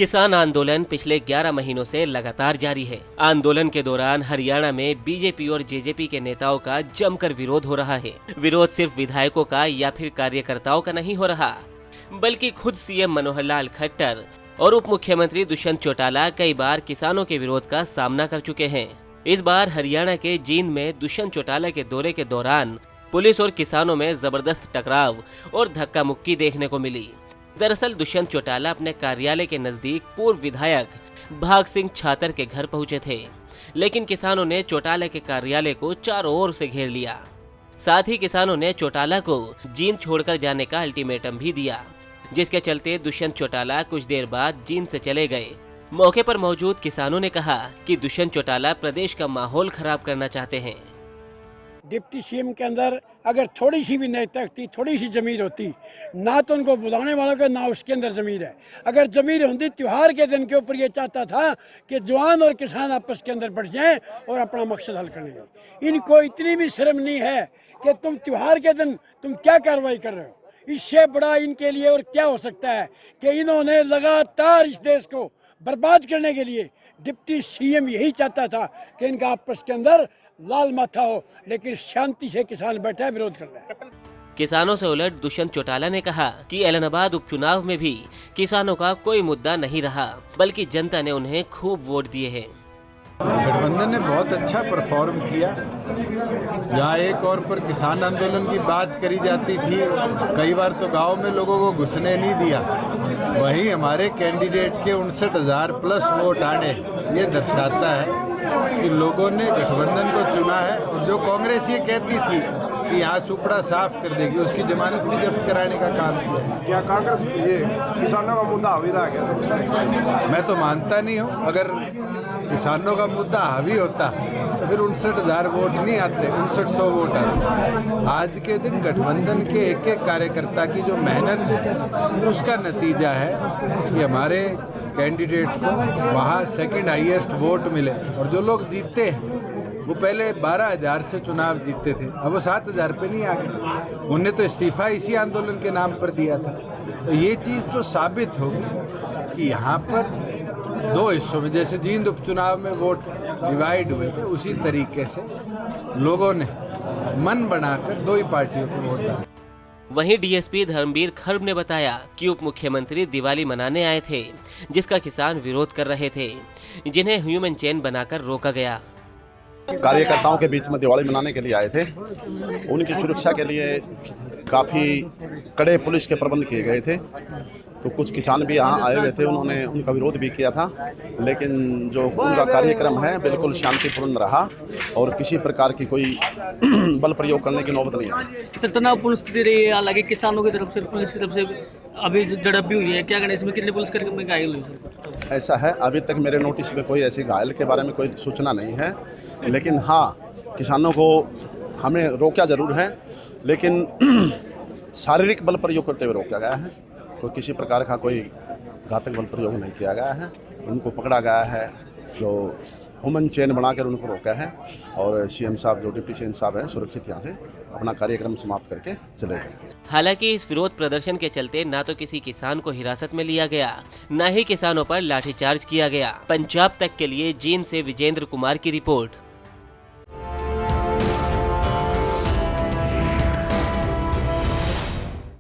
किसान आंदोलन पिछले 11 महीनों से लगातार जारी है। आंदोलन के दौरान हरियाणा में बीजेपी और जेजेपी के नेताओं का जमकर विरोध हो रहा है। विरोध सिर्फ विधायकों का या फिर कार्यकर्ताओं का नहीं हो रहा, बल्कि खुद सीएम मनोहर लाल खट्टर और उप मुख्यमंत्री दुष्यंत चौटाला कई बार किसानों के विरोध का सामना कर चुके हैं। इस बार हरियाणा के जींद में दुष्यंत चौटाला के दौरे के दौरान पुलिस और किसानों में जबरदस्त टकराव और धक्का मुक्की देखने को मिली। दरअसल दुष्यंत चौटाला अपने कार्यालय के नजदीक पूर्व विधायक भाग सिंह छातर के घर पहुंचे थे, लेकिन किसानों ने चौटाला के कार्यालय को चारों ओर से घेर लिया। साथ ही किसानों ने चौटाला को जींद छोड़कर जाने का अल्टीमेटम भी दिया, जिसके चलते दुष्यंत चौटाला कुछ देर बाद जींद से चले गए। मौके पर मौजूद किसानों ने कहा कि दुष्यंत चौटाला प्रदेश का माहौल खराब करना चाहते हैं। डिप्टी सीएम के अंदर अगर थोड़ी सी भी नैतिकता, थोड़ी सी जमीर होती, ना तो उनको बुलाने वालों का ना उसके अंदर जमीर है। अगर जमीर होती, त्योहार के दिन के ऊपर ये चाहता था कि जवान और किसान आपस के अंदर बढ़ जाएं और अपना मकसद हल कर लें। इनको इतनी भी शर्म नहीं है कि तुम त्योहार के दिन तुम क्या कार्रवाई कर रहे हो। इससे बड़ा इनके लिए और क्या हो सकता है कि इन्होंने लगातार इस देश को बर्बाद करने के लिए, डिप्टी सीएम यही चाहता था कि इनका आपस के अंदर लाल माथा हो, लेकिन शांति से किसान बैठा है, विरोध कर रहा है। किसानों से उलट दुष्यंत चौटाला ने कहा कि एलनाबाद उपचुनाव में भी किसानों का कोई मुद्दा नहीं रहा, बल्कि जनता ने उन्हें खूब वोट दिए हैं। गठबंधन ने बहुत अच्छा परफॉर्म किया। जहाँ एक और पर किसान आंदोलन की बात करी जाती थी, कई बार तो गांव में लोगों को घुसने नहीं दिया, वहीं हमारे कैंडिडेट के 59,000 प्लस वोट आने ये दर्शाता है कि लोगों ने गठबंधन को चुना है। और जो कांग्रेस ये कहती थी कि यहाँ सुपड़ा साफ कर देगी, उसकी जमानत भी जब्त कराने का काम किया है। क्या कांग्रेस ये किसानों का मुद्दा हावी रहा क्या? मैं तो मानता नहीं हूँ। अगर किसानों का मुद्दा हावी होता तो फिर 59,000 वोट नहीं आते, 5900 वोट आते। आज के दिन गठबंधन के एक एक कार्यकर्ता की जो मेहनत है, उसका नतीजा है कि हमारे कैंडिडेट को वहाँ सेकंड हाईएस्ट वोट मिले। और जो लोग जीतते हैं वो पहले 12,000 से चुनाव जीतते थे, अब वो 7,000 पे नहीं आ गए। उन्हें तो इस्तीफा इसी आंदोलन के नाम पर दिया था। तो ये चीज़ तो साबित होगी कि यहाँ पर दो हिस्सों में, जैसे जींद उपचुनाव में वोट डिवाइड हुए थे, उसी तरीके से लोगों ने मन बनाकर दो ही पार्टियों को वोट डाला। वहीं डीएसपी धर्मवीर खर्ब ने बताया कि उप मुख्यमंत्री दिवाली मनाने आए थे, जिसका किसान विरोध कर रहे थे, जिन्हें ह्यूमन चेन बनाकर रोका गया। कार्यकर्ताओं के बीच में दिवाली मनाने के लिए आए थे। उनकी सुरक्षा के लिए काफ़ी कड़े पुलिस के प्रबंध किए गए थे। तो कुछ किसान भी यहाँ आए हुए थे, उन्होंने उनका विरोध भी किया था, लेकिन जो उनका कार्यक्रम है बिल्कुल शांतिपूर्ण रहा और किसी प्रकार की कोई बल प्रयोग करने की नौबत नहीं आई। सर, तनावपूर्ण स्थिति रही है, हालांकि किसानों की तरफ से, पुलिस की तरफ से अभी झड़प भी हुई है। क्या कहना है इसमें, कितने पुलिसकर्मी में घायल हुए सर? ऐसा है, अभी तक मेरे नोटिस में कोई ऐसी घायल के बारे में कोई सूचना नहीं है, लेकिन हाँ, किसानों को हमें रोका जरूर है, लेकिन शारीरिक बल प्रयोग करते हुए रोका गया है। कोई किसी प्रकार का कोई घातक बल प्रयोग नहीं किया गया है। उनको पकड़ा गया है, जो ह्यूमन चेन बनाकर उनको रोका है, और सीएम साहब, जो डिप्टी सीएम साहब हैं, सुरक्षित यहाँ से अपना कार्यक्रम समाप्त करके चले गए। हालांकि इस विरोध प्रदर्शन के चलते न तो किसी किसान को हिरासत में लिया गया, न ही किसानों पर लाठीचार्ज किया गया। पंजाब तक के लिए जींद से विजेंद्र कुमार की रिपोर्ट।